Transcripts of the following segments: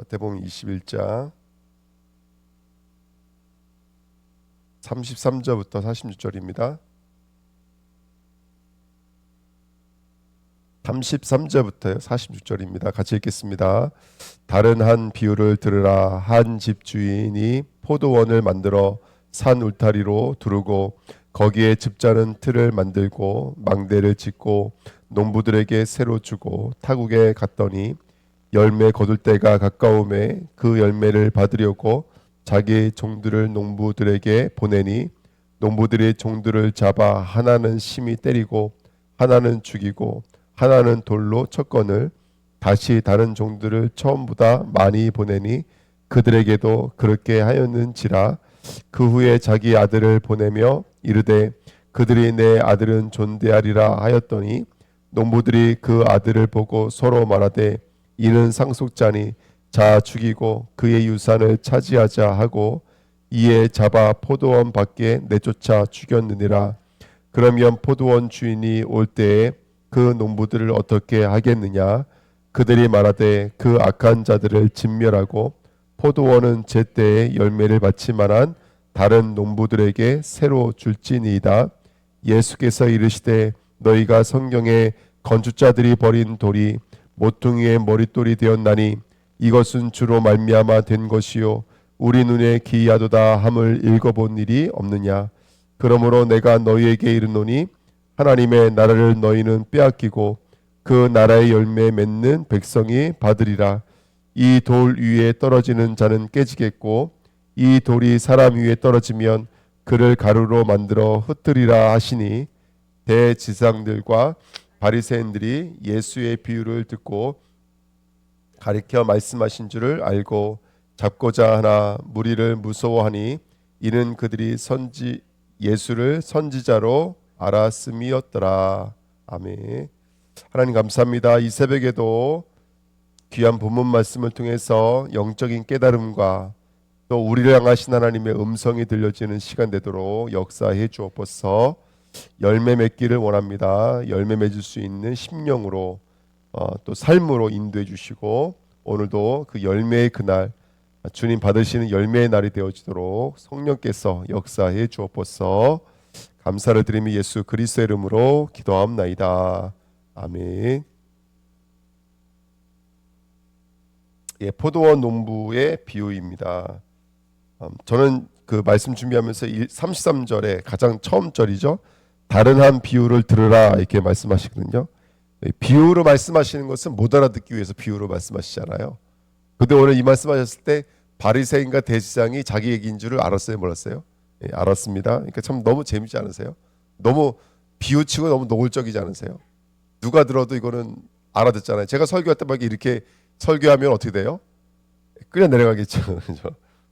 마태복음 21장 33절부터 46절입니다. 33절부터 46절입니다. 같이 읽겠습니다. 다른 한 비유를 들으라. 한 집주인이 포도원을 만들어 산 울타리로 두르고 거기에 즙자는 틀을 만들고 망대를 짓고 농부들에게 새로 주고 타국에 갔더니 열매 거둘 때가 가까움에 그 열매를 받으려고 자기 종들을 농부들에게 보내니 농부들이 종들을 잡아 하나는 심히 때리고 하나는 죽이고 하나는 돌로 쳤거늘 다시 다른 종들을 처음보다 많이 보내니 그들에게도 그렇게 하였는지라. 그 후에 자기 아들을 보내며 이르되 그들이 내 아들은 존대하리라 하였더니 농부들이 그 아들을 보고 서로 말하되 이는 상속자니 자 죽이고 그의 유산을 차지하자 하고 이에 잡아 포도원 밖에 내쫓아 죽였느니라. 그러면 포도원 주인이 올 때에 그 농부들을 어떻게 하겠느냐? 그들이 말하되 그 악한 자들을 진멸하고 포도원은 제때에 열매를 받지 만한 다른 농부들에게 새로 줄지니이다. 예수께서 이르시되 너희가 성경에 건축자들이 버린 돌이 모퉁이의 머릿돌이 되었나니 이것은 주로 말미암아 된 것이요 우리 눈에 기이하도다 함을 읽어본 일이 없느냐. 그러므로 내가 너희에게 이르노니 하나님의 나라를 너희는 빼앗기고 그 나라의 열매 맺는 백성이 받으리라. 이 돌 위에 떨어지는 자는 깨지겠고 이 돌이 사람 위에 떨어지면 그를 가루로 만들어 흩뜨리라 하시니 대지상들과 바리새인들이 예수의 비유를 듣고 가리켜 말씀하신 줄을 알고 잡고자 하나 무리를 무서워하니 이는 그들이 예수를 선지자로 알았음이었더라. 아멘. 하나님 감사합니다. 이 새벽에도 귀한 본문 말씀을 통해서 영적인 깨달음과 또 우리를 향하신 하나님의 음성이 들려지는 시간 되도록 역사해 주옵소서. 열매 맺기를 원합니다. 열매 맺을 수 있는 심령으로 또 삶으로 인도해 주시고 오늘도 그 열매의 그날 주님 받으시는 열매의 날이 되어지도록 성령께서 역사해 주옵소서. 감사를 드리며 예수 그리스도의 이름으로 기도하옵나이다. 아멘. 예, 포도원 농부의 비유입니다. 저는 그 말씀 준비하면서 33절에 가장 처음 절이죠. 다른 한 비유를 들으라 이렇게 말씀하시거든요. 비유로 말씀하시는 것은 못 알아듣기 위해서 비유로 말씀하시잖아요. 근데 오늘 이 말씀하셨을 때 바리새인과 대지장이 자기 얘기인 줄을 알았어요, 몰랐어요? 예, 알았습니다. 그러니까 참 너무 재밌지 않으세요? 너무 비유치고 너무 노골적이지 않으세요? 누가 들어도 이거는 알아듣잖아요. 제가 설교할 때 막 이렇게 설교하면 어떻게 돼요? 그냥 내려가겠죠. 그죠?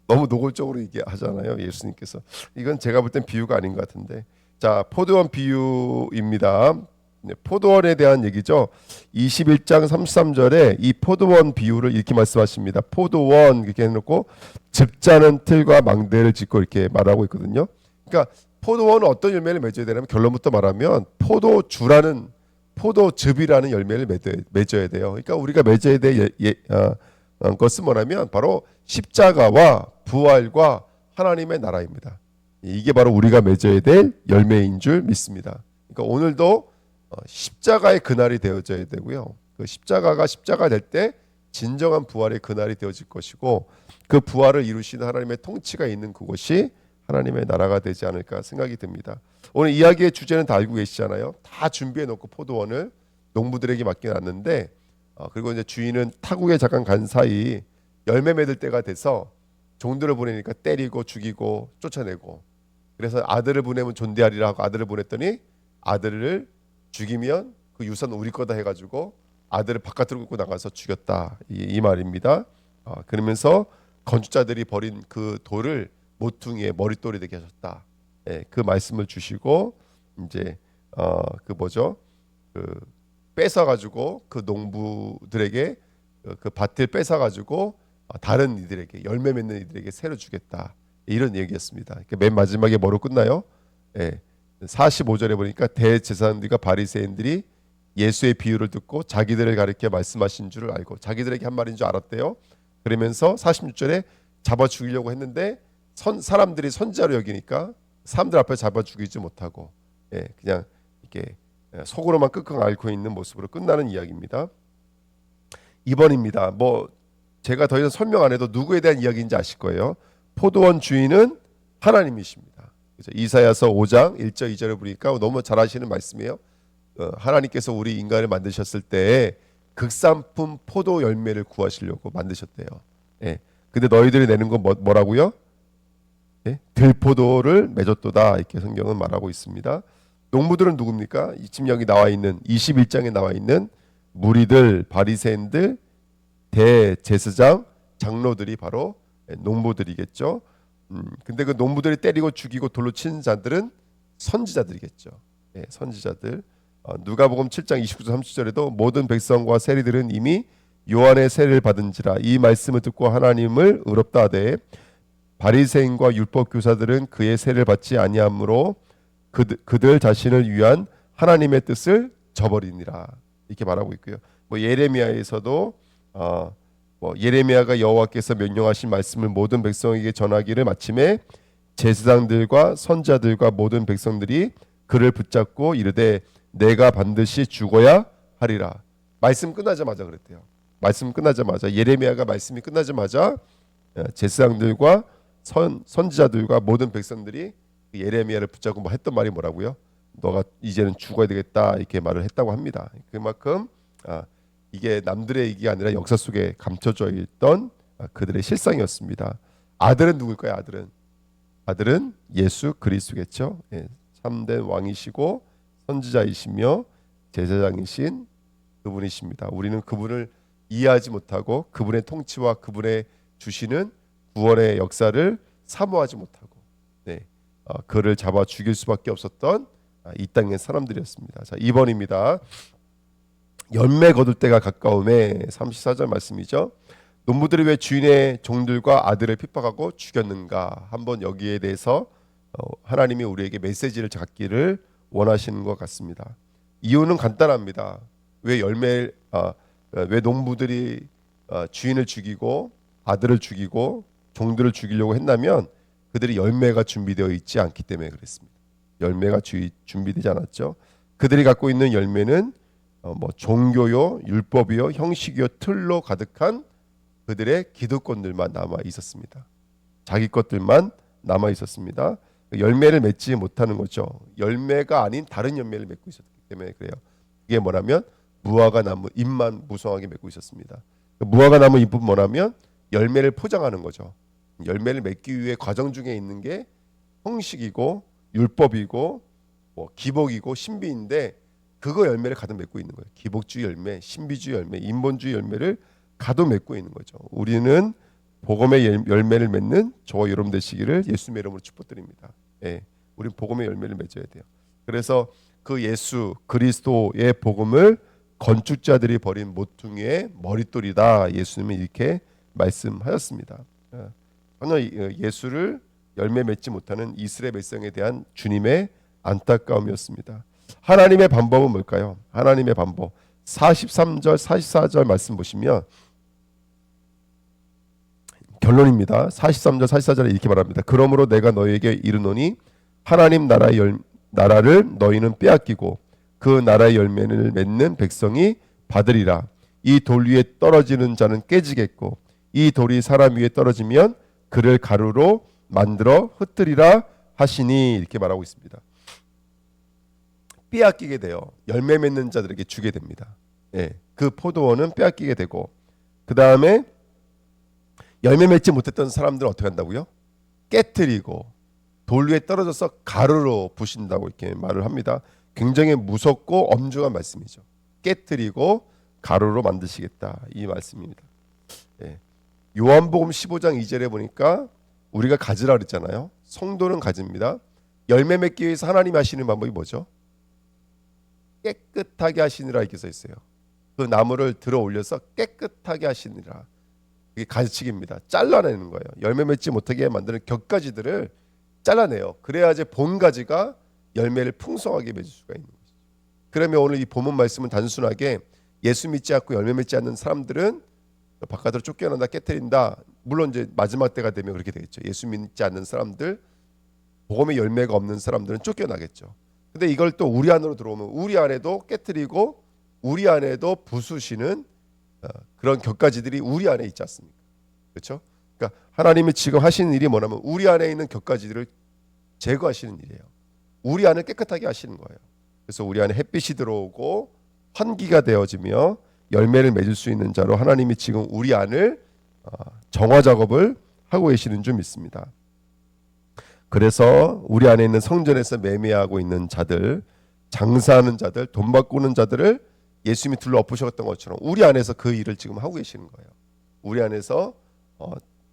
너무 노골적으로 얘기하잖아요. 예수님께서. 이건 제가 볼 땐 비유가 아닌 것 같은데. 자, 포도원 비유입니다. 네, 포도원에 대한 얘기죠. 21장 33절에 이 포도원 비유를 이렇게 말씀하십니다. 포도원 이렇게 해놓고 즙자는 틀과 망대를 짓고 이렇게 말하고 있거든요. 그러니까 포도원은 어떤 열매를 맺어야 되냐면 결론부터 말하면 포도즙이라는 열매를 맺어야 돼요. 그러니까 우리가 맺어야 될 것은 뭐냐면 바로 십자가와 부활과 하나님의 나라입니다. 이게 바로 우리가 맺어야 될 열매인 줄 믿습니다. 그러니까 오늘도 십자가의 그날이 되어져야 되고요. 그 십자가가 십자가 될 때 진정한 부활의 그날이 되어질 것이고 그 부활을 이루시는 하나님의 통치가 있는 그곳이 하나님의 나라가 되지 않을까 생각이 듭니다. 오늘 이야기의 주제는 다 알고 계시잖아요. 다 준비해 놓고 포도원을 농부들에게 맡겨놨는데 그리고 이제 주인은 타국에 잠깐 간 사이 열매 맺을 때가 돼서 종들을 보내니까 때리고 죽이고 쫓아내고 그래서 아들을 보내면 존대하리라 하고 아들을 보냈더니 아들을 죽이면 그 유산 우리 거다 해가지고 아들을 바깥으로 끌고 나가서 죽였다 이 말입니다. 그러면서 건축자들이 버린 그 돌을 모퉁이의 머릿돌이 되게 하셨다. 예, 그 말씀을 주시고 이제 그 뭐죠? 그 뺏어가지고 그 농부들에게 그 밭을 뺏어가지고 다른 이들에게 열매 맺는 이들에게 새로 주겠다 이런 얘기였습니다. 그러니까 맨 마지막에 뭐로 끝나요? 예, 45절에 보니까 대제사장들과 바리새인들이 예수의 비유를 듣고 자기들을 가리켜 말씀하신 줄을 알고 자기들에게 한 말인 줄 알았대요. 그러면서 46절에 잡아 죽이려고 했는데 사람들이 선지자로 여기니까 사람들 앞에 잡아 죽이지 못하고 그냥 이렇게 속으로만 끙끙 앓고 있는 모습으로 끝나는 이야기입니다. 2번입니다. 뭐 제가 더 이상 설명 안 해도 누구에 대한 이야기인지 아실 거예요. 포도원 주인은 하나님이십니다. 그래서 이사야서 5장 1절 2절을 보니까 너무 잘 아시는 말씀이에요. 하나님께서 우리 인간을 만드셨을 때 극산품 포도 열매를 구하시려고 만드셨대요. 근데 너희들이 내는 건 뭐라고요? 들포도를 맺었도다, 이렇게 성경은 말하고 있습니다. 농부들은 누굽니까? 지금 여기 나와 있는 21장에 나와 있는 무리들, 바리새인들, 대제사장, 장로들이 바로 농부들이겠죠. 근데 그 농부들이 때리고 죽이고 돌로 친 자들은 선지자들이겠죠. 선지자들. 누가복음 7장 29절 30절에도 모든 백성과 세리들은 이미 요한의 세례를 받은지라 이 말씀을 듣고 하나님을 의롭다 하되 바리새인과 율법 교사들은 그의 세례를 받지 아니하므로 그들 자신을 위한 하나님의 뜻을 저버리니라, 이렇게 말하고 있고요. 뭐 예레미야에서도 뭐 예레미야가 여호와께서 명령하신 말씀을 모든 백성에게 전하기를 마침에 제사장들과 선지자들과 모든 백성들이 그를 붙잡고 이르되 내가 반드시 죽어야 하리라. 말씀 끝나자마자 그랬대요. 말씀 끝나자마자, 예레미야가 말씀이 끝나자마자 제사장들과 선지자들과 모든 백성들이 예레미야를 붙잡고 뭐 했던 말이 뭐라고요? 너가 이제는 죽어야 되겠다, 이렇게 말을 했다고 합니다. 그만큼 이게 남들의 얘기가 아니라 역사 속에 감춰져 있던 그들의 실상이었습니다. 아들은 누굴까요? 아들은 예수 그리스도겠죠. 참된 왕이시고 선지자이시며 제사장이신 그분이십니다. 우리는 그분을 이해하지 못하고 그분의 통치와 그분의 주시는 구원의 역사를 사모하지 못하고 그를 잡아 죽일 수밖에 없었던 이 땅의 사람들이었습니다. 자, 2번입니다. 열매 거둘 때가 가까움에 34절 말씀이죠. 농부들이 왜 주인의 종들과 아들을 핍박하고 죽였는가? 한번 여기에 대해서 하나님이 우리에게 메시지를 갖기를 원하시는 것 같습니다. 이유는 간단합니다. 왜 농부들이 주인을 죽이고 아들을 죽이고 종들을 죽이려고 했냐면 그들이 열매가 준비되어 있지 않기 때문에 그랬습니다. 열매가 준비되지 않았죠. 그들이 갖고 있는 열매는 뭐 종교요, 율법이요, 형식이요, 틀로 가득한 그들의 기득권들만 남아 있었습니다. 자기 것들만 남아 있었습니다. 열매를 맺지 못하는 거죠. 열매가 아닌 다른 열매를 맺고 있었기 때문에 그래요. 이게 뭐냐면 무화과 나무 잎만 무성하게 맺고 있었습니다. 무화과 나무 잎은 뭐냐면 열매를 포장하는 거죠. 열매를 맺기 위해 과정 중에 있는 게 형식이고 율법이고 뭐 기복이고 신비인데 그거 열매를 가득 맺고 있는 거예요. 기복주의 열매, 신비주의 열매, 인본주의 열매를 가득 맺고 있는 거죠. 우리는 복음의 열매를 맺는 저와 여러분 되시기를 예수님의 이름으로 축복드립니다. 우리는 복음의 열매를 맺어야 돼요. 그래서 그 예수 그리스도의 복음을 건축자들이 버린 모퉁이의 머릿돌이다, 예수님은 이렇게 말씀하셨습니다. 전혀 예수를 열매 맺지 못하는 이스라엘 백성에 대한 주님의 안타까움이었습니다. 하나님의 방법은 뭘까요? 하나님의 방법 43절 44절 말씀 보시면 결론입니다. 43절 44절에 이렇게 말합니다. 그러므로 내가 너희에게 이르노니 하나님 나라를 너희는 빼앗기고 그 나라의 열매를 맺는 백성이 받으리라. 이 돌 위에 떨어지는 자는 깨지겠고 이 돌이 사람 위에 떨어지면 그를 가루로 만들어 흩뜨리라 하시니, 이렇게 말하고 있습니다. 빼앗기게 돼요. 열매 맺는 자들에게 주게 됩니다. 그 포도원은 빼앗기게 되고 그 다음에 열매 맺지 못했던 사람들은 어떻게 한다고요? 깨트리고 돌 위에 떨어져서 가루로 부신다고 이렇게 말을 합니다. 굉장히 무섭고 엄중한 말씀이죠. 깨트리고 가루로 만드시겠다, 이 말씀입니다. 요한복음 15장 2절에 보니까 우리가 가지라 그랬잖아요. 성도는 가집니다. 열매 맺기 위해서 하나님이 하시는 방법이 뭐죠? 깨끗하게 하시니라, 이렇게 써 있어요. 그 나무를 들어 올려서 깨끗하게 하시니라. 이게 가지치기입니다. 잘라내는 거예요. 열매 맺지 못하게 만드는 격가지들을 잘라내요. 그래야지 본 가지가 열매를 풍성하게 맺을 수가 있는 거죠. 그러면 오늘 이 본문 말씀은 단순하게 예수 믿지 않고 열매 맺지 않는 사람들은 바깥으로 쫓겨난다, 깨트린다. 물론 이제 마지막 때가 되면 그렇게 되겠죠. 예수 믿지 않는 사람들, 복음의 열매가 없는 사람들은 쫓겨나겠죠. 근데 이걸 또 우리 안으로 들어오면 우리 안에도 깨트리고 우리 안에도 부수시는 그런 격가지들이 우리 안에 있지 않습니까? 그렇죠? 그러니까 하나님이 지금 하시는 일이 뭐냐면 우리 안에 있는 격가지들을 제거하시는 일이에요. 우리 안을 깨끗하게 하시는 거예요. 그래서 우리 안에 햇빛이 들어오고 환기가 되어지며 열매를 맺을 수 있는 자로 하나님이 지금 우리 안을 정화 작업을 하고 계시는 줄 믿습니다. 그래서 우리 안에 있는 성전에서 매매하고 있는 자들, 장사하는 자들, 돈 바꾸는 자들을 예수님이 둘러 엎으셨던 것처럼 우리 안에서 그 일을 지금 하고 계시는 거예요. 우리 안에서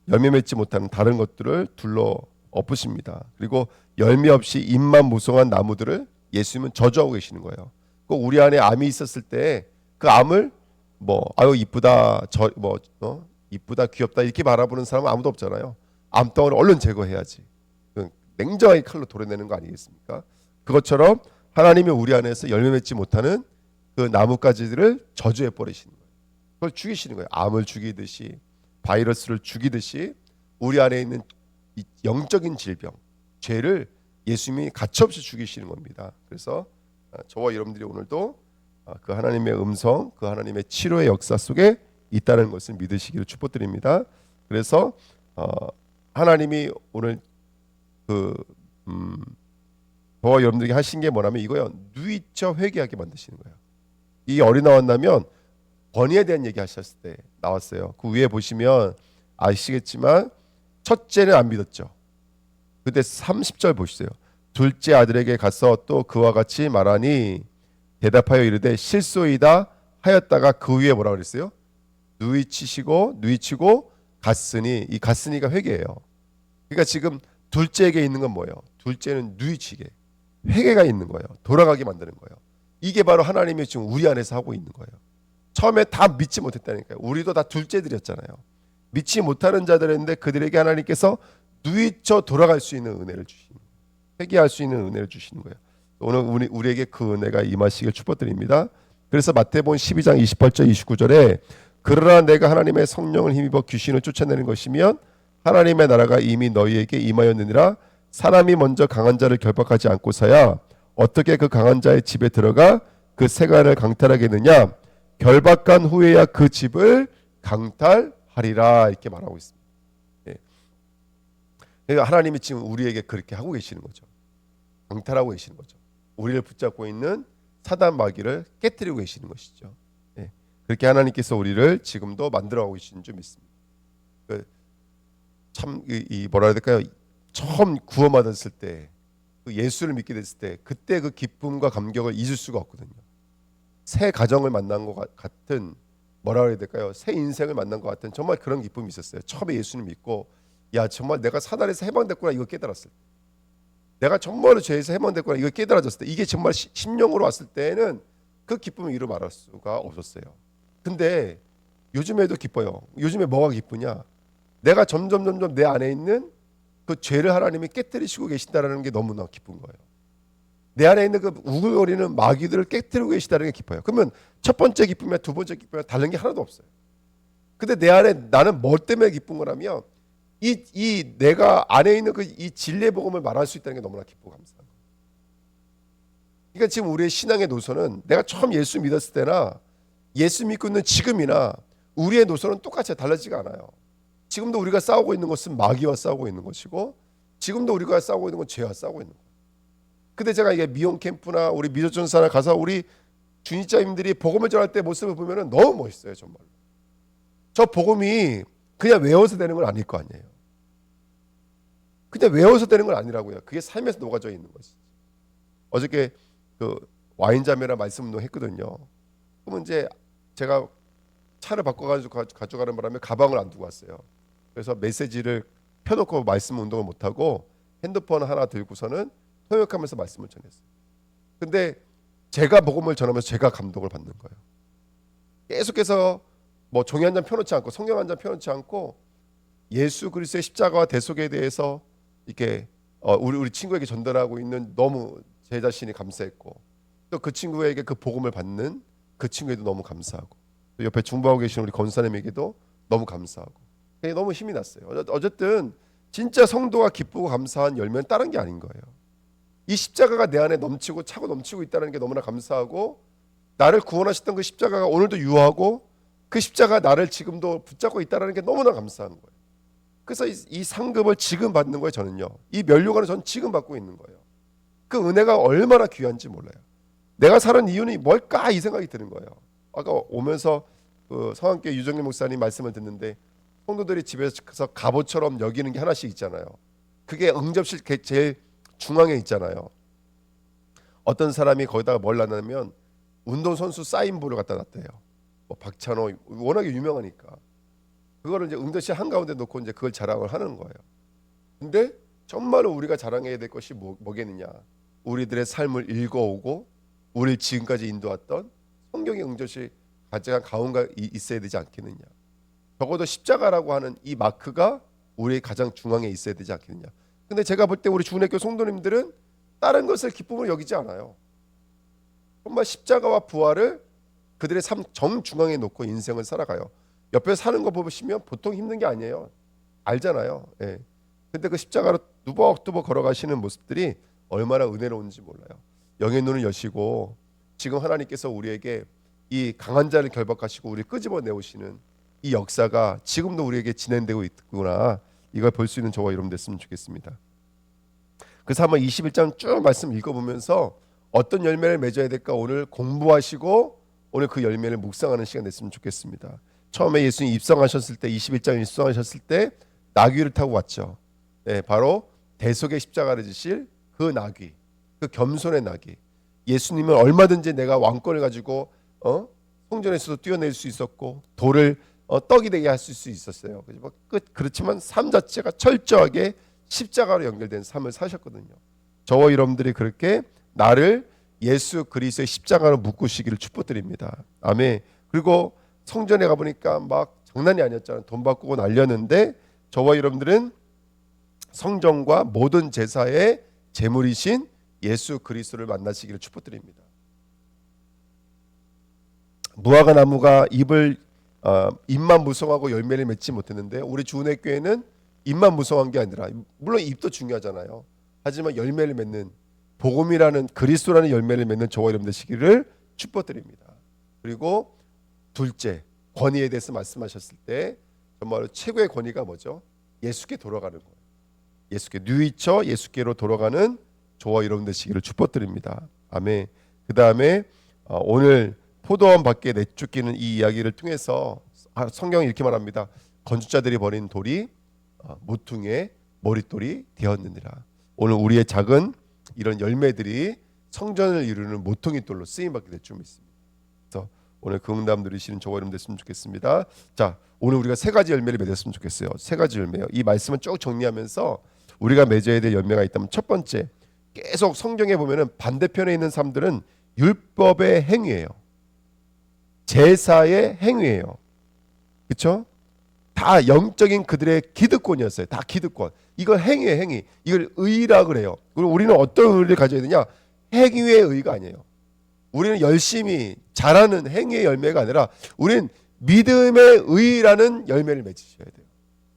열매 맺지 못하는 다른 것들을 둘러 엎으십니다. 그리고 열매 없이 잎만 무성한 나무들을 예수님은 저주하고 계시는 거예요. 그 우리 안에 암이 있었을 때 그 암을 아유 이쁘다, 이쁘다, 귀엽다 이렇게 바라보는 사람은 아무도 없잖아요. 암덩어리를 얼른 제거해야지. 냉정하게 칼로 도려내는 거 아니겠습니까? 그것처럼 하나님이 우리 안에서 열매 맺지 못하는 그 나뭇가지들을 저주해 버리시는 거예요. 그걸 죽이시는 거예요. 암을 죽이듯이, 바이러스를 죽이듯이 우리 안에 있는 이 영적인 질병, 죄를 예수님이 가차없이 죽이시는 겁니다. 그래서 저와 여러분들이 오늘도 그 하나님의 음성, 그 하나님의 치료의 역사 속에 있다는 것을 믿으시기를 축복드립니다. 그래서 하나님이 오늘 저와 여러분들에게 하신 게 뭐냐면 이거요. 누이쳐 회개하게 만드시는 거예요. 이 어린 나왔나면 번의에 대한 얘기 하셨을 때 나왔어요. 그 위에 보시면 아시겠지만 첫째는 안 믿었죠. 그때 30절 보시세요. 둘째 아들에게 가서 또 그와 같이 말하니 대답하여 이르되 실소이다 하였다가 그 위에 뭐라 그랬어요? 누이치고 갔으니, 이 갔으니가 회개예요. 그러니까 지금 둘째에게 있는 건 뭐예요? 둘째는 누이치게, 회개가 있는 거예요. 돌아가게 만드는 거예요. 이게 바로 하나님이 지금 우리 안에서 하고 있는 거예요. 처음에 다 믿지 못했다니까요. 우리도 다 둘째들이었잖아요. 믿지 못하는 자들인데 그들에게 하나님께서 누이쳐 돌아갈 수 있는 은혜를 주시는 거예요. 회개할 수 있는 은혜를 주시는 거예요. 오늘 우리에게 그 은혜가 임하시길 축복드립니다. 그래서 마태복음 12장 28절 29절에 그러나 내가 하나님의 성령을 힘입어 귀신을 쫓아내는 것이면 하나님의 나라가 이미 너희에게 임하였느니라. 사람이 먼저 강한 자를 결박하지 않고서야 어떻게 그 강한 자의 집에 들어가 그 세간을 강탈하겠느냐. 결박한 후에야 그 집을 강탈하리라 이렇게 말하고 있습니다. 그러니까 하나님이 지금 우리에게 그렇게 하고 계시는 거죠. 강탈하고 계시는 거죠. 우리를 붙잡고 있는 사단 마귀를 깨뜨리고 계시는 것이죠. 그렇게 하나님께서 우리를 지금도 만들어가고 계시는 줄 믿습니다. 참 뭐라 해야 될까요? 처음 구원받았을 때, 예수를 믿게 됐을 때, 그때 그 기쁨과 감격을 잊을 수가 없거든요. 새 가정을 만난 것 같은, 뭐라 해야 될까요? 새 인생을 만난 것 같은 정말 그런 기쁨이 있었어요. 처음에 예수를 믿고, 야 정말 내가 사단에서 해방됐구나 이거 깨달았을 때, 내가 정말로 죄에서 해방됐구나 이거 깨달아졌을 때, 이게 정말 심령으로 왔을 때는 그 기쁨을 이루 말할 수가 없었어요. 근데 요즘에도 기뻐요. 요즘에 뭐가 기쁘냐? 내가 점점 내 안에 있는 그 죄를 하나님이 깨뜨리시고 계신다라는 게 너무나 기쁜 거예요. 내 안에 있는 그 우글거리는 마귀들을 깨뜨리고 계시다는 게 기뻐요. 그러면 첫 번째 기쁨이나 두 번째 기쁨이나 다른 게 하나도 없어요. 근데 내 안에 나는 뭐 때문에 기쁜 거라면 이 내가 안에 있는 그 이 진리의 복음을 말할 수 있다는 게 너무나 기쁘고 감사한 거예요. 그러니까 지금 우리의 신앙의 노선은 내가 처음 예수 믿었을 때나 예수 믿고 있는 지금이나 우리의 노선은 똑같이 달라지지가 않아요. 지금도 우리가 싸우고 있는 것은 마귀와 싸우고 있는 것이고, 지금도 우리가 싸우고 있는 건 죄와 싸우고 있는 거예요. 근데 제가 이게 미용 캠프나 우리 미도전사나 가서 우리 주니자님들이 복음을 전할 때 모습을 보면은 너무 멋있어요. 정말 저 복음이 그냥 외워서 되는 건 아닐 거 아니에요. 그냥 외워서 되는 건 아니라고요. 그게 삶에서 녹아져 있는 것이. 어저께 그 와인자매랑 말씀 운동 했거든요. 그러면 이제 제가 차를 바꿔가지고 가져가는 바람에 가방을 안 두고 왔어요. 그래서 메시지를 펴놓고 말씀 운동을 못하고 핸드폰 하나 들고서는 통역하면서 말씀을 전했어요. 근데 제가 복음을 전하면서 제가 감동을 받는 거예요. 계속해서 뭐 종이 한 장 펴놓지 않고 성경 한 장 펴놓지 않고 예수 그리스도의 십자가와 대속에 대해서 이렇게 우리 친구에게 전달하고 있는, 너무 제 자신이 감사했고, 또 그 친구에게 그 복음을 받는 그 친구에도 너무 감사하고, 또 옆에 중보하고 계시는 우리 권사님에게도 너무 감사하고 너무 힘이 났어요. 어쨌든 진짜 성도가 기쁘고 감사한 열매는 다른 게 아닌 거예요. 이 십자가가 내 안에 넘치고 차고 넘치고 있다는 게 너무나 감사하고, 나를 구원하셨던 그 십자가가 오늘도 유효하고 그 십자가 나를 지금도 붙잡고 있다는 게 너무나 감사한 거예요. 그래서 이 상급을 지금 받는 거예요. 저는요, 이 면류관을 저는 지금 받고 있는 거예요. 그 은혜가 얼마나 귀한지 몰라요. 내가 사는 이유는 뭘까 이 생각이 드는 거예요. 아까 오면서 그 성안교회 유정일 목사님 말씀을 듣는데, 성도들이 집에서 갑옷처럼 여기는 게 하나씩 있잖아요. 그게 응접실 제일 중앙에 있잖아요. 어떤 사람이 거기다가 뭘 놨냐면 운동선수 사인볼을 갖다 놨대요. 뭐 박찬호 워낙에 유명하니까 그거를 이제 응접실 한가운데 놓고 이제 그걸 자랑을 하는 거예요. 근데 정말로 우리가 자랑해야 될 것이 뭐겠느냐? 우리들의 삶을 읽어오고 우리를 지금까지 인도했던 성경의 응접실 가장 가운데 있어야 되지 않겠느냐? 적어도 십자가라고 하는 이 마크가 우리의 가장 중앙에 있어야 되지 않겠느냐? 근데 제가 볼 때 우리 주은혜교 성도님들은 다른 것을 기쁨으로 여기지 않아요. 정말 십자가와 부활을 그들의 삶 정중앙에 놓고 인생을 살아가요. 옆에 사는 거 보시면 보통 힘든 게 아니에요. 알잖아요. 예. 근데 그 십자가로 누벅두벅 걸어가시는 모습들이 얼마나 은혜로운지 몰라요. 영의 눈을 여시고 지금 하나님께서 우리에게 이 강한 자를 결박하시고 우리를 끄집어내오시는 이 역사가 지금도 우리에게 진행되고 있구나, 이걸 볼 수 있는 저와 여러분 됐으면 좋겠습니다. 그래서 한번 21장 쭉 말씀 읽어보면서 어떤 열매를 맺어야 될까 오늘 공부하시고 오늘 그 열매를 묵상하는 시간 됐으면 좋겠습니다. 처음에 예수님 입성하셨을 때 21장 입성하셨을 때 나귀를 타고 왔죠. 네, 바로 대속의 십자가를 지실 그 나귀, 그 겸손의 나귀. 예수님은 얼마든지 내가 왕권을 가지고 성전에서도 뛰어낼 수 있었고 돌을 떡이 되게 할 수 있었어요. 그렇지만 삶 자체가 철저하게 십자가로 연결된 삶을 사셨거든요. 저와 여러분들이 그렇게 나를 예수 그리스도의 십자가로 묶으시기를 축복드립니다. 아멘. 그리고 성전에 가보니까 막 장난이 아니었잖아요. 돈 바꾸고 날렸는데 저와 여러분들은 성전과 모든 제사의 제물이신 예수 그리스도를 만나시기를 축복드립니다. 무화과 나무가 잎만 무성하고 열매를 맺지 못했는데 우리 주은혜교회는 잎만 무성한 게 아니라, 물론 잎도 중요하잖아요. 하지만 열매를 맺는, 복음이라는 그리스도라는 열매를 맺는 저와 여러분 되시기를 축복드립니다. 그리고 둘째, 권위에 대해서 말씀하셨을 때 정말 최고의 권위가 뭐죠? 예수께 돌아가는 거예요. 예수께 뉘이쳐 예수께로 돌아가는 저와 여러분 되시기를 축복드립니다. 아멘. 그 다음에 오늘 포도원 밖에 내쫓기는 이 이야기를 통해서 성경이 이렇게 말합니다. 건축자들이 버린 돌이 모퉁이의 머릿돌이 되었느니라. 오늘 우리의 작은 이런 열매들이 성전을 이루는 모퉁이돌로 쓰임받게 될 줄 믿습니다. 그래서 오늘 그 응답 누리시는 저와 여러분 됐으면 좋겠습니다. 자, 오늘 우리가 세 가지 열매를 맺었으면 좋겠어요. 세 가지 열매요. 이 말씀을 쭉 정리하면서 우리가 맺어야 될 열매가 있다면, 첫 번째, 계속 성경에 보면은 반대편에 있는 사람들은 율법의 행위예요. 제사의 행위예요. 그렇죠? 다 영적인 그들의 기득권이었어요. 다 기득권. 이걸 행위의 행위. 이걸 의라 그래요. 그리고 우리는 어떤 의를 가져야 되냐? 행위의 의가 아니에요. 우리는 열심히 잘하는 행위의 열매가 아니라 우리는 믿음의 의라는 열매를 맺으셔야 돼요.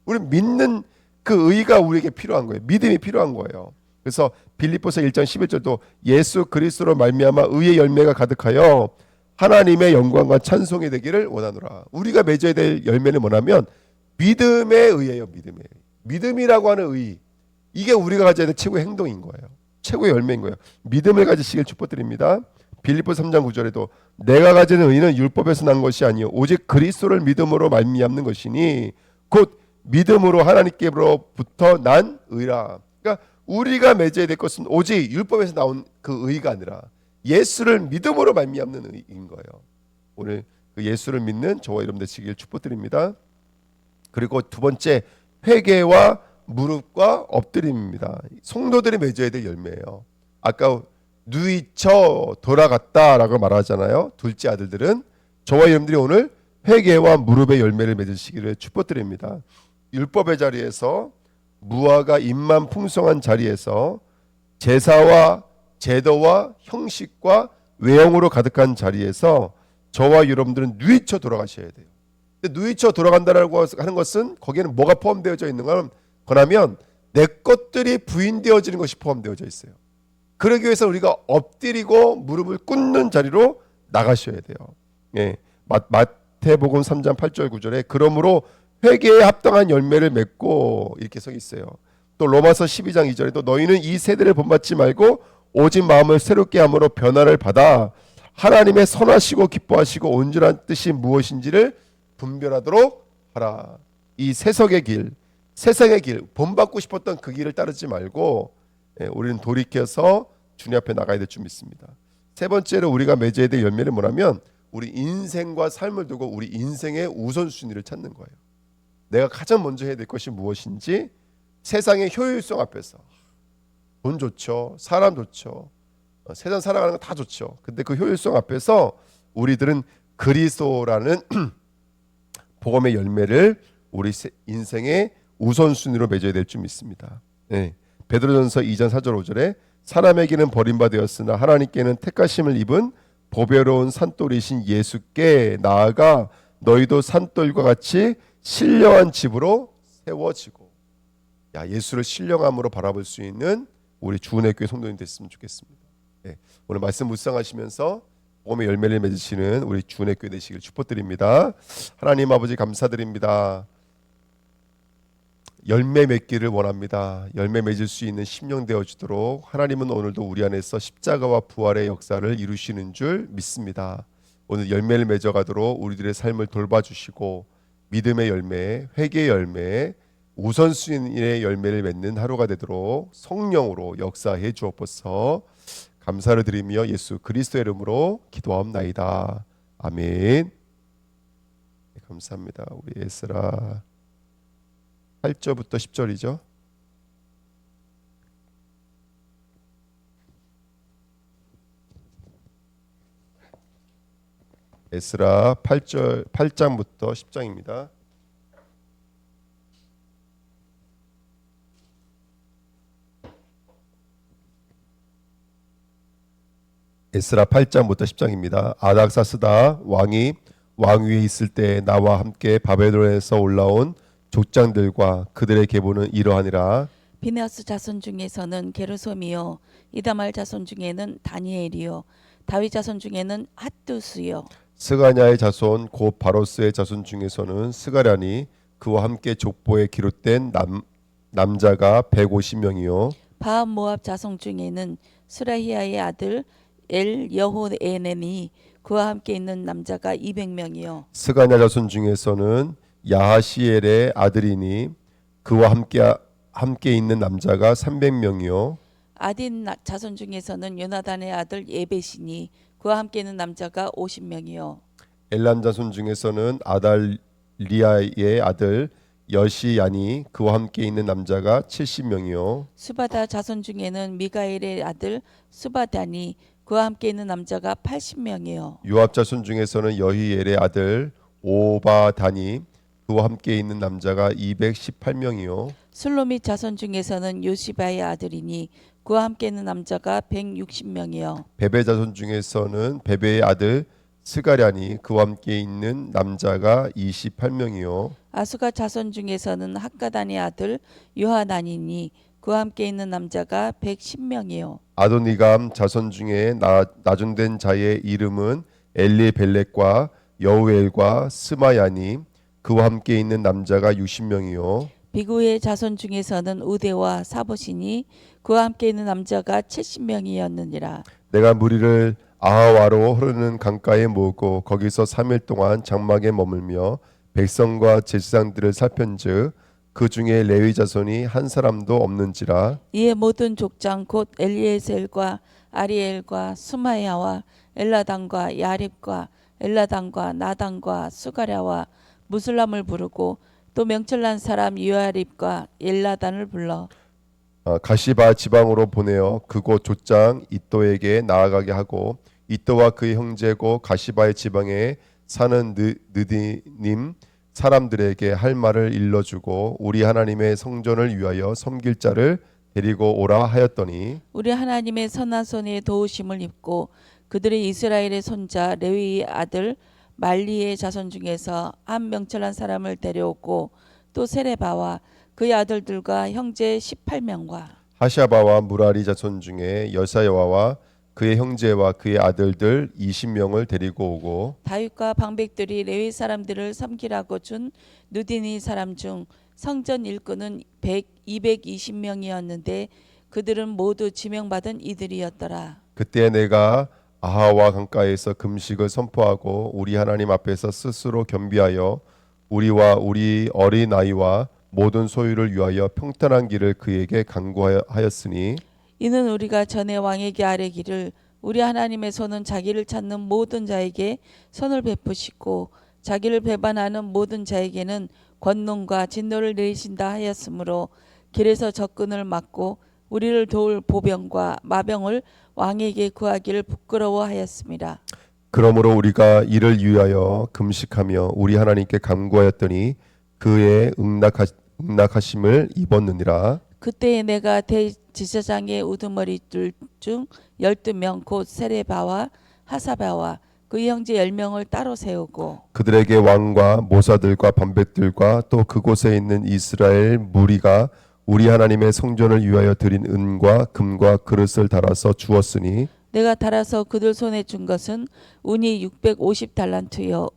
우리는 믿는 그 의가 우리에게 필요한 거예요. 믿음이 필요한 거예요. 그래서 빌립보서 1장 11절도 예수 그리스도로 말미암아 의의 열매가 가득하여 하나님의 영광과 찬송이 되기를 원하노라. 우리가 맺어야 될 열매는 뭐냐면 믿음의 의예요. 믿음의 의. 믿음이라고 하는 의, 이게 우리가 가져야 될 최고의 행동인 거예요. 최고의 열매인 거예요. 믿음을 가지시길 축복드립니다. 빌립보서 3장 9절에도 내가 가지는 의는 율법에서 난 것이 아니요 오직 그리스도를 믿음으로 말미암는 것이니 곧 믿음으로 하나님께로부터 난 의라. 그러니까 우리가 맺어야 될 것은 오직 율법에서 나온 그 의가 아니라 예수를 믿음으로 말미암는 의인 거예요. 오늘 그 예수를 믿는 저와 여러분 되시길 축복드립니다. 그리고 두 번째, 회개와 무릎과 엎드림입니다. 성도들이 맺어야 될 열매예요. 아까 누이쳐 돌아갔다라고 말하잖아요. 둘째 아들들은, 저와 여러분들이 오늘 회개와 무릎의 열매를 맺으시기를 축복드립니다. 율법의 자리에서, 무화과 잎만 풍성한 자리에서, 제사와 제도와 형식과 외형으로 가득한 자리에서 저와 여러분들은 누이쳐 돌아가셔야 돼요. 근데 누이쳐 돌아간다라고 하는 것은 거기에는 뭐가 포함되어져 있는 거냐면 내 것들이 부인되어지는 것이 포함되어져 있어요. 그러기 위해서 우리가 엎드리고 무릎을 꿇는 자리로 나가셔야 돼요. 예. 마태복음 3장 8절 9절에 그러므로 회개에 합당한 열매를 맺고 이렇게 써 있어요. 또 로마서 12장 2절에도 너희는 이 세대를 본받지 말고 오직 마음을 새롭게 함으로 변화를 받아 하나님의 선하시고 기뻐하시고 온전한 뜻이 무엇인지를 분별하도록 하라. 이 세상의 길, 본받고 싶었던 그 길을 따르지 말고 우리는 돌이켜서 주님 앞에 나가야 될 줄 믿습니다. 세 번째로 우리가 맺어야 될 열매는 뭐냐면 우리 인생과 삶을 두고 우리 인생의 우선순위를 찾는 거예요. 내가 가장 먼저 해야 될 것이 무엇인지. 세상의 효율성 앞에서 돈 좋죠, 사람 좋죠, 세상 살아가는 거 다 좋죠. 근데 그 효율성 앞에서 우리들은 그리스도라는 복음의 열매를 우리 인생의 우선순위로 맺어야 될 줄 믿습니다. 네. 베드로전서 2장 4절 5절에 사람에게는 버림받았으나 하나님께는 택하심을 입은 보배로운 산돌이신 예수께 나아가 너희도 산돌과 같이 신령한 집으로 세워지고. 예수를 신령함으로 바라볼 수 있는 우리 주은혜 교회 성도님 됐으면 좋겠습니다. 네. 오늘 말씀 묵상하시면서 복음의 열매를 맺으시는 우리 주은혜 교회 되시길 축복드립니다. 하나님 아버지 감사드립니다. 열매 맺기를 원합니다. 열매 맺을 수 있는 심령 되어주도록 하나님은 오늘도 우리 안에서 십자가와 부활의 역사를 이루시는 줄 믿습니다. 오늘 열매를 맺어가도록 우리들의 삶을 돌봐주시고 믿음의 열매, 회개의 열매, 우선순위의 열매를 맺는 하루가 되도록 성령으로 역사해 주옵소서. 감사를 드리며 예수 그리스도의 이름으로 기도하옵나이다. 아멘. 감사합니다. 우리 에스라 8절부터 10절이죠. 에스라 8장부터 10장입니다. 에스라 8장부터 10장입니다. 아닥사스다 왕이 왕위에 있을 때 나와 함께 바벨론에서 올라온 족장들과 그들의 계보는 이러하니라. 비네아스 자손 중에서는 게르솜이요, 이다말 자손 중에는 다니엘이요, 다윗 자손 중에는 핫두스요. 스가냐의 자손 곧 바로스의 자손 중에서는 스가랴니 그와 함께 족보에 기록된 남자가 150명이요. 바암 모압 자손 중에는 스라히아의 아들 엘 여호에넨이 그와 함께 있는 남자가 200명이요. 스가냐 자손 중에서는 야하시엘의 아들이니 그와 함께 있는 남자가 300명이요. 아딘 자손 중에서는 요나단의 아들 예벳이니 그와 함께 있는 남자가 50명이요. 엘람 자손 중에서는 아달리아의 아들 여시야니 그와 함께 있는 남자가 70명이요. 수바다 자손 중에는 미가엘의 아들 수바다니 그와 함께 있는 남자가 80명이요. 요압 자손 중에서는 여히엘의 아들 오바다니 그와 함께 있는 남자가 218명이요. 술로밋 자손 중에서는 요시바의 아들이니 그와 함께 있는 남자가 160명이요. 베베 자손 중에서는 베베의 아들 스가랴니 그와 함께 있는 남자가 28명이요. 아수가 자손 중에서는 학가단의 아들 요하나니니 그와 함께 있는 남자가 110명이요. 아도니감 자손 중에 나중된 자의 이름은 엘리벨렉과 여우엘과 스마야니 그와 함께 있는 남자가 60명이요. 비구의 자손 중에서는 우대와 사보시니 그와 함께 있는 남자가 70명이었느니라. 내가 무리를 아하와로 흐르는 강가에 모으고 거기서 3일 동안 장막에 머물며 백성과 제사장들을 살편즉 그 중에 레위 자손이 한 사람도 없는지라. 이에 모든 족장 곧 엘리에셀과 아리엘과 수마야와 엘라단과 야립과 엘라단과 나단과 수가랴와 무술람을 부르고 또 명철난 사람 요아립과 엘라단을 불러 가시바 지방으로 보내어 그곳 족장 이또에게 나아가게 하고 이또와 그의 형제고 가시바의 지방에 사는 느디님 사람들에게 할 말을 일러주고 우리 하나님의 성전을 위하여 섬길 자를 데리고 오라 하였더니 우리 하나님의 선한 손에 도우심을 입고 그들의 이스라엘의 손자 레위의 아들 말리의 자손 중에서 한 명철한 사람을 데려오고 또 세레바와 그의 아들들과 형제 18명과 하샤바와 무라리 자손 중에 여사야와 그의 형제와 그의 아들들 20명을 데리고 오고 다윗과 방백들이 레위 사람들을 섬기라고 준 누디니 사람 중 성전 일꾼은 220명이었는데 그들은 모두 지명받은 이들이었더라. 그때 내가 아하와 강가에서 금식을 선포하고 우리 하나님 앞에서 스스로 겸비하여 우리와 우리 어린 아이와 모든 소유를 위하여 평탄한 길을 그에게 간구하였으니 이는 우리가 전에 왕에게 아뢰기를 우리 하나님의 손은 자기를 찾는 모든 자에게 손을 베푸시고 자기를 배반하는 모든 자에게는 권능과 진노를 내리신다 하였으므로 길에서 적군을 막고 우리를 도울 보병과 마병을 왕에게 구하기를 부끄러워하였습니다. 그러므로 우리가 이를 위하여 금식하며 우리 하나님께 간구하였더니 그의 응낙하심을 입었느니라. 그때에 내가 대지사장의 우두머리들 중 12명 곧 세레바와 하사바와 그 형제 10명을 따로 세우고 그들에게 왕과 모사들과 반백들과 또 그곳에 있는 이스라엘 무리가 우리 하나님의 성전을 위하여 드린 은과 금과 그릇을 달아서 주었으니 내가 달아서 그들 손에 준 것은 운이 650달란트요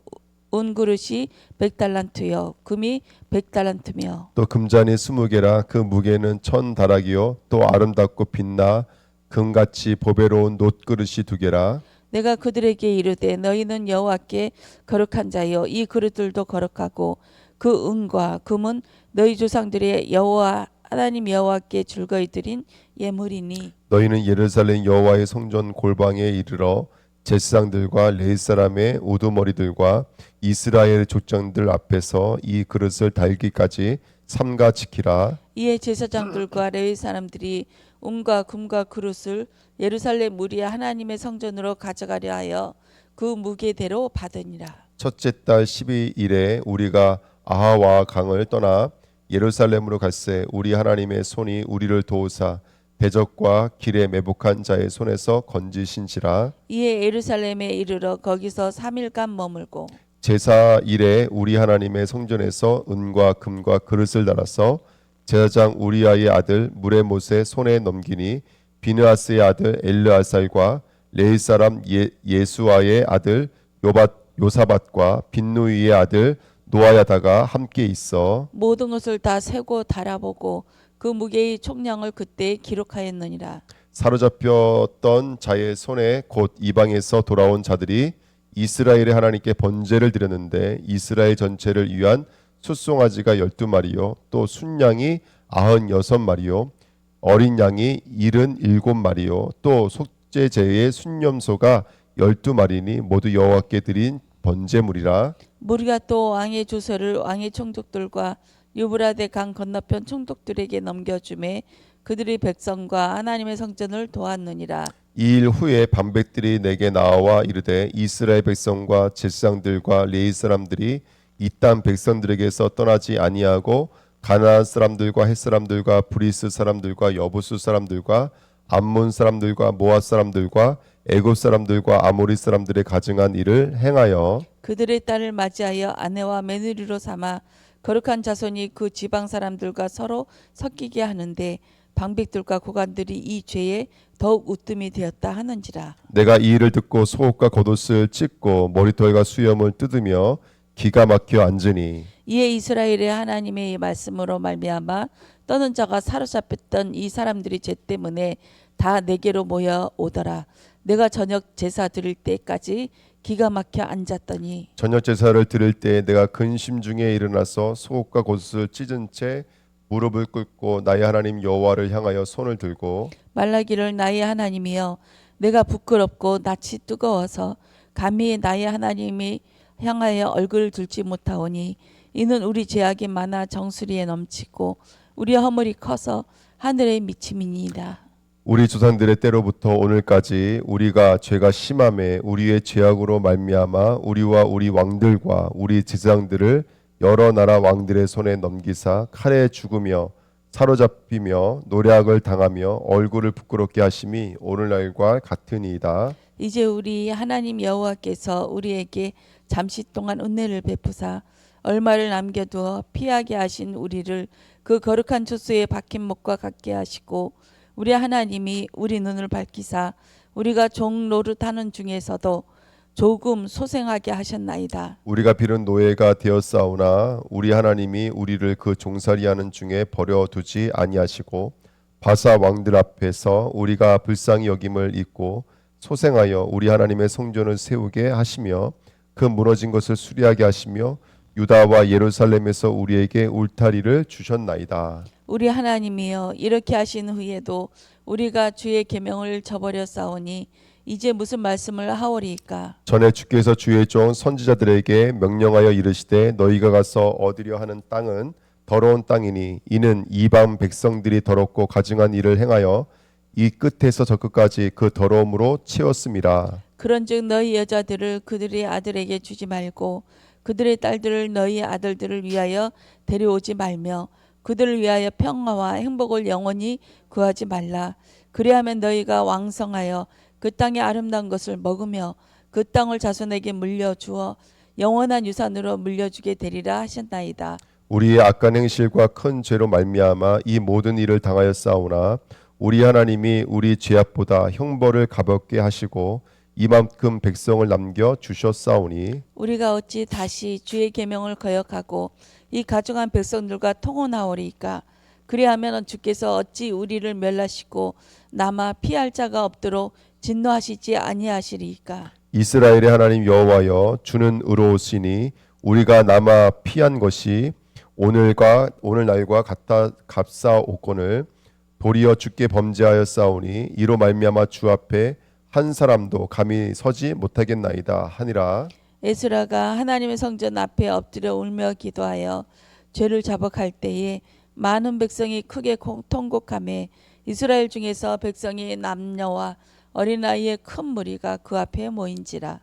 은그릇이 100달란트요 금이 100달란트며 또 금잔이 20개라 그 무게는 1000다락이요 또 아름답고 빛나 금같이 보배로운 놋그릇이 2개라. 내가 그들에게 이르되 너희는 여호와께 거룩한 자요 이 그릇들도 거룩하고 그 은과 금은 너희 조상들의 여호와 하나님 여호와께 즐거이 드린 예물이니 너희는 예루살렘 여호와의 성전 골방에 이르러 제사장들과 레위 사람의 우두머리들과 이스라엘 족장들 앞에서 이 그릇을 달기까지 삼가 지키라. 이에 제사장들과 레위 사람들이 은과 금과 그릇을 예루살렘 무리 하나님의 성전으로 가져가려 하여 그 무게대로 받으니라. 첫째 달 12일에 우리가 아하와 강을 떠나 예루살렘으로 갈새 우리 하나님의 손이 우리를 도우사 대적과 길에 매복한 자의 손에서 건지신지라. 이에 예루살렘에 이르러 거기서 3일간 머물고 제사 일에 우리 하나님의 성전에서 은과 금과 그릇을 달아서 제사장 우리아의 아들 무레못의 손에 넘기니 비느하스의 아들 엘르아살과 레위 사람 예수아의 아들 요사밧과 빈누이의 아들 노아야다가 함께 있어 모든 것을 다 세고 달아보고 그 무게의 총량을 그때 기록하였느니라. 사로잡혔던 자의 손에 곧 이방에서 돌아온 자들이 이스라엘의 하나님께 번제를 드렸는데 이스라엘 전체를 위한 숫송아지가 12마리요 또 순양이 96마리요 어린 양이 77마리요 또 속죄제의 순염소가 12마리니 모두 여호와께 드린 번제물이라. 무리가 또 왕의 주소를 왕의 총독들과 유브라데 강 건너편 총독들에게 넘겨주매 그들이 백성과 하나님의 성전을 도왔느니라. 이 일 후에 반백들이 내게 나와 이르되 이스라엘 백성과 제사장들과 레위 사람들이 이 땅 백성들에게서 떠나지 아니하고 가나안 사람들과 헷 사람들과 브리스 사람들과 여부수 사람들과 암몬 사람들과 모압 사람들과 애굽 사람들과 아모리 사람들의 가증한 일을 행하여 그들의 딸을 맞이하여 아내와 며느리로 삼아 거룩한 자손이 그 지방 사람들과 서로 섞이게 하는데 방백들과 고관들이 이 죄에 더욱 우뜸이 되었다 하는지라. 내가 이 일을 듣고 속옷과 겉옷을 찢고 머리털과 수염을 뜯으며 기가 막혀 앉으니 이에 이스라엘의 하나님의 말씀으로 말미암아 떠는 자가 사로잡혔던 이 사람들이 죄 때문에 다 내게로 모여 오더라. 내가 저녁 제사 드릴 때까지 기가 막혀 앉았더니 저녁 제사를 드릴 때 내가 근심 중에 일어나서 속옷과 겉옷을 찢은 채 무릎을 꿇고 나의 하나님 여호와를 향하여 손을 들고 말라기를 나의 하나님이여 내가 부끄럽고 낯이 뜨거워서 감히 나의 하나님이 향하여 얼굴을 들지 못하오니 이는 우리 죄악이 많아 정수리에 넘치고 우리 허물이 커서 하늘에 미침이니이다. 우리 조상들의 때로부터 오늘까지 우리가 죄가 심함에 우리의 죄악으로 말미암아 우리와 우리 왕들과 우리 제사장들을 여러 나라 왕들의 손에 넘기사 칼에 죽으며 사로잡히며 노략을 당하며 얼굴을 부끄럽게 하심이 오늘날과 같으니이다. 이제 우리 하나님 여호와께서 우리에게 잠시 동안 은혜를 베푸사 얼마를 남겨두어 피하게 하신 우리를 그 거룩한 조수의 박힌 목과 같게 하시고 우리 하나님이 우리 눈을 밝히사 우리가 종 노릇하는 중에서도 조금 소생하게 하셨나이다. 우리가 비록 노예가 되었사오나 우리 하나님이 우리를 그 종살이하는 중에 버려두지 아니하시고 바사 왕들 앞에서 우리가 불쌍히 여김을 잊고 소생하여 우리 하나님의 성전을 세우게 하시며 그 무너진 것을 수리하게 하시며 유다와 예루살렘에서 우리에게 울타리를 주셨나이다. 우리 하나님이여 이렇게 하신 후에도 우리가 주의 계명을 저버려 싸우니 이제 무슨 말씀을 하오리이까. 전에 주께서 주의 종 선지자들에게 명령하여 이르시되 너희가 가서 얻으려 하는 땅은 더러운 땅이니 이는 이방 백성들이 더럽고 가증한 일을 행하여 이 끝에서 저 끝까지 그 더러움으로 채웠음이라. 그런즉 너희 여자들을 그들의 아들에게 주지 말고 그들의 딸들을 너희 아들들을 위하여 데려오지 말며 그들을 위하여 평화와 행복을 영원히 구하지 말라. 그리하면 너희가 왕성하여 그 땅의 아름다운 것을 먹으며 그 땅을 자손에게 물려주어 영원한 유산으로 물려주게 되리라 하셨나이다. 우리의 악한 행실과 큰 죄로 말미암아 이 모든 일을 당하였사오나 우리 하나님이 우리 죄악보다 형벌을 가볍게 하시고 이만큼 백성을 남겨 주셨사오니 우리가 어찌 다시 주의 계명을 거역하고 이 가증한 백성들과 통혼하오리이까. 그리하면 주께서 어찌 우리를 멸하시고 남아 피할 자가 없도록 진노하시지 아니하시리이까. 이스라엘의 하나님 여호와여 주는 의로우시니 우리가 남아 피한 것이 오늘날과 같다 값사오거늘 도리어 주께 범죄하였사오니 이로 말미암아 주 앞에 한 사람도 감히 서지 못하겠나이다 하니라. 에스라가 하나님의 성전 앞에 엎드려 울며 기도하여 죄를 자복할 때에 많은 백성이 크게 통곡하며 이스라엘 중에서 백성이 남녀와 어린아이의 큰 무리가 그 앞에 모인지라.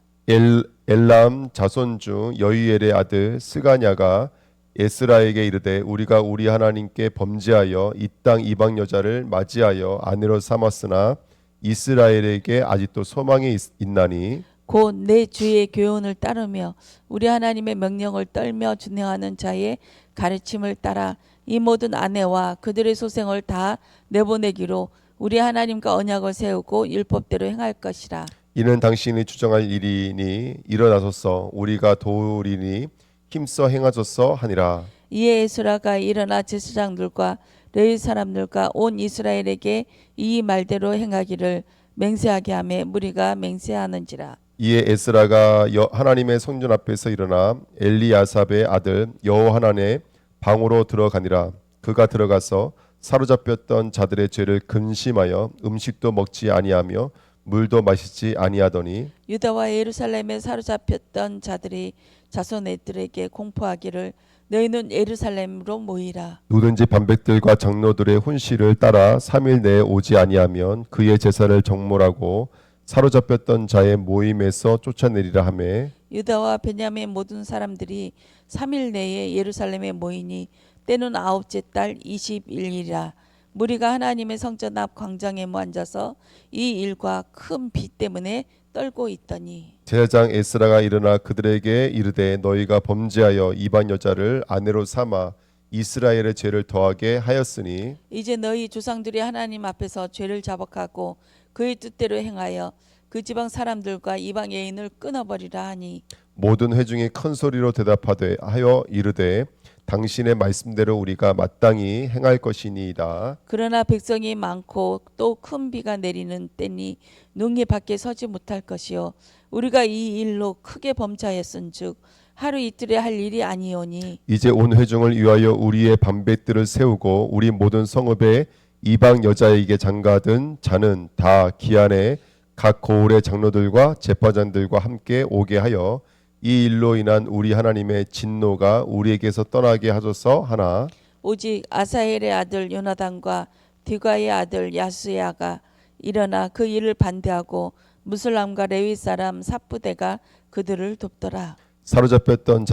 엘람 자손 중 여이엘의 아들 스가냐가 에스라에게 이르되 우리가 우리 하나님께 범죄하여 이 땅 이방 여자를 맞이하여 아내로 삼았으나 이스라엘에게 아직도 소망이 있나니 곧 내 주의 교훈을 따르며 우리 하나님의 명령을 떨며 준행하는 자의 가르침을 따라 이 모든 아내와 그들의 소생을 다 내보내기로 우리 하나님과 언약을 세우고 율법대로 행할 것이라. 이는 당신이 주장할 일이니 일어나소서 우리가 도우리니 힘써 행하소서 하니라. 이에 에스라가 일어나 제사장들과 레위 사람들과 온 이스라엘에게 이 말대로 행하기를 맹세하게 하며 무리가 맹세하는지라. 이에 에스라가 하나님의 성전 앞에서 일어나 엘리야삽의 아들 여호하난의 방으로 들어가니라. 그가 들어가서 사로잡혔던 자들의 죄를 근심하여 음식도 먹지 아니하며 물도 마시지 아니하더니 유다와 예루살렘에 사로잡혔던 자들이 자손들에게 공포하기를 너희는 예루살렘으로 모이라. 누든지 반백들과 장로들의 훈시를 따라 3일 내에 오지 아니하면 그의 제사를 정몰하고 사로잡혔던 자의 모임에서 쫓아내리라 하매 유다와 베냐민 모든 사람들이 3일 내에 예루살렘에 모이니 때는 아홉째 달 20일이라. 무리가 하나님의 성전 앞 광장에 모앉아서 이 일과 큰 비 때문에 떨고 있더니 제사장 에스라가 일어나 그들에게 이르되 너희가 범죄하여 이방 여자를 아내로 삼아 이스라엘의 죄를 더하게 하였으니 이제 너희 조상들이 하나님 앞에서 죄를 자복하고 그의 뜻대로 행하여 그 지방 사람들과 이방 여인을 끊어버리라 하니 모든 회중이 큰 소리로 대답하되 하여 이르되 당신의 말씀대로 우리가 마땅히 행할 것이니이다. 그러나 백성이 많고 또 큰 비가 내리는 때니 능히 밖에 서지 못할 것이요 우리가 이 일로 크게 범죄하였은즉 하루 이틀에 할 일이 아니오니 이제 온 회중을 위하여 우리의 반백들을 세우고 우리 모든 성읍에 이방 여자에게 장가든 자는 다 기한에 각 고을의 장로들과 제사장들과 함께 오게 하여 이 일로 인한 우리 하나님의 진노가 우리에게서 떠나게 하소서 하나 오직 아사헬의 아들 요나단과 디가의 아들 야스야가 일어나 그 일을 반대하고 무슬람과 레위 사람 삽부대가 그들을 돕더라. 사로잡혔던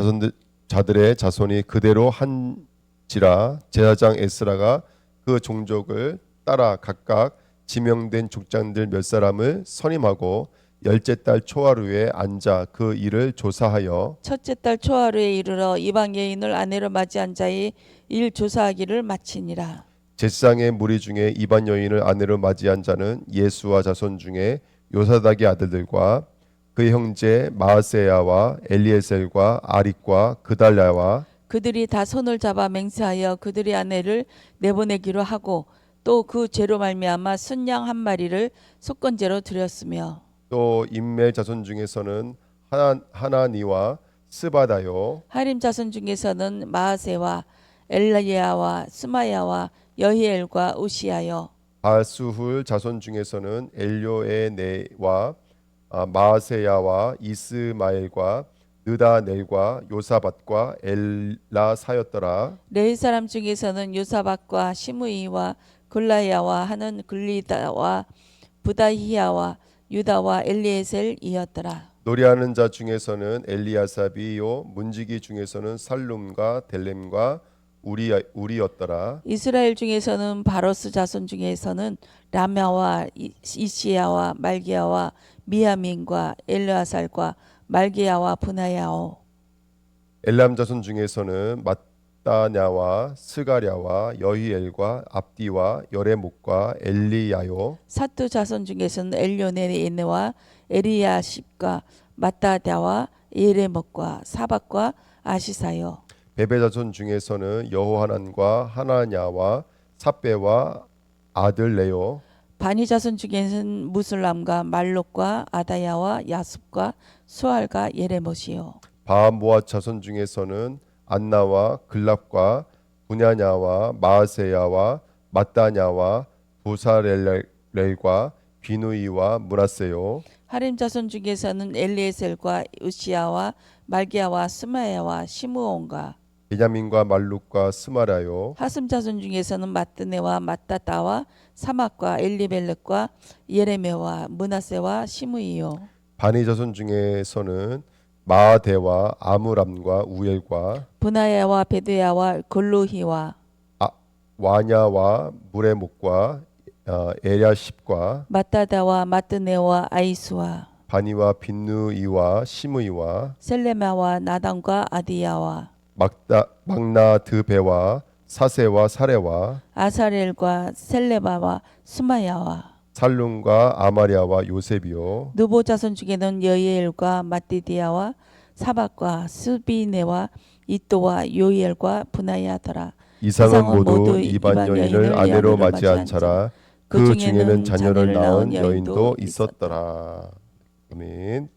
자들의 자손이 그대로 한지라 제사장 에스라가 그 종족을 따라 각각 지명된 족장들 몇 사람을 선임하고 열째 달 초하루에 앉아 그 일을 조사하여 첫째 달 초하루에 이르러 이방 여인을 아내로 맞이한 자의 일 조사하기를 마치니라. 제사장의 무리 중에 이방 여인을 아내로 맞이한 자는 예수와 자손 중에 요사닥의 아들들과 그의 형제 마아세야와 엘리에셀과 아릭과 그달랴와 그들이 다 손을 잡아 맹세하여 그들의 아내를 내보내기로 하고 또 그 죄로 말미암아 순양 한 마리를 속건제로 드렸으며 또 인멜 자손 중에서는 하나니와 스바다요 하림 자손 중에서는 마아세와 엘라예아와 스마야와 여히엘과 우시야요 바수훌 자손 중에서는 엘요에네와 마아세야와 이스마엘과 느다넬과 요사밧과 엘라사였더라. 레위 사람 중에서는 요사박과 시므이와 글라야와 하는 글리다와 부다히야와 유다와 엘리에셀이었더라. 노래하는 자 중에서는 엘리아삽이요 문지기 중에서는 살룸과 델렘과 우리였더라. 이스라엘 중에서는 바로스 자손 중에서는 라마와 이시야와 말기야와 미야민과 엘르아살과 말기야와 분하야오 엘람 자손 중에서는 mat다냐와 스가랴와 여히엘과 압디와 여레목과 엘리야요 사뚜 자손 중에서는 엘요네네와 에리야십과 마따다와 예레목과 사박과 아시사요 베베 자손 중에서는 여호하난과 하나냐와 삽베와 아들 레요 바니 자손 중에서는 무슬람과 말록과 아다야와 야습과 수알과 예레못이요 바모아 자손 중에서는 안나와 글랍과 분야냐와 마아세야와 mat다냐와 부사렐과 비누이와 므라세요 하림 자손 중에서는 엘리에셀과 우시야와 말기야와 스마야와 시므온과 베냐민과 말룩과 스마라요 하슴 자손 중에서는 마뜨네와 마따다와 사막과 엘리벨렉과 예레메와 문하세와 시므이요 바니 자손 중에서는 마아데와 아므람과 우엘과 분하야와 베드야와 골로히와 와냐와 무레목과 에랴십과 마따다와 마뜨네와 아이수와 바니와 빈누이와 시므이와 셀레마와 나단과 아디야와 막나드베와 사세와 사레와 아사렐과 셀레바와 수마야와 살룸과 아마리아와 요셉이요 누보 자손 중에는 여이엘과 마띠디야와 사박과 스비네와 이또와 요이엘과 분하야더라. 이상은 모두 이반 여인을 아내로 맞이한 자라. 그 중에는 자녀를 낳은 여인도 있었더라. 아멘.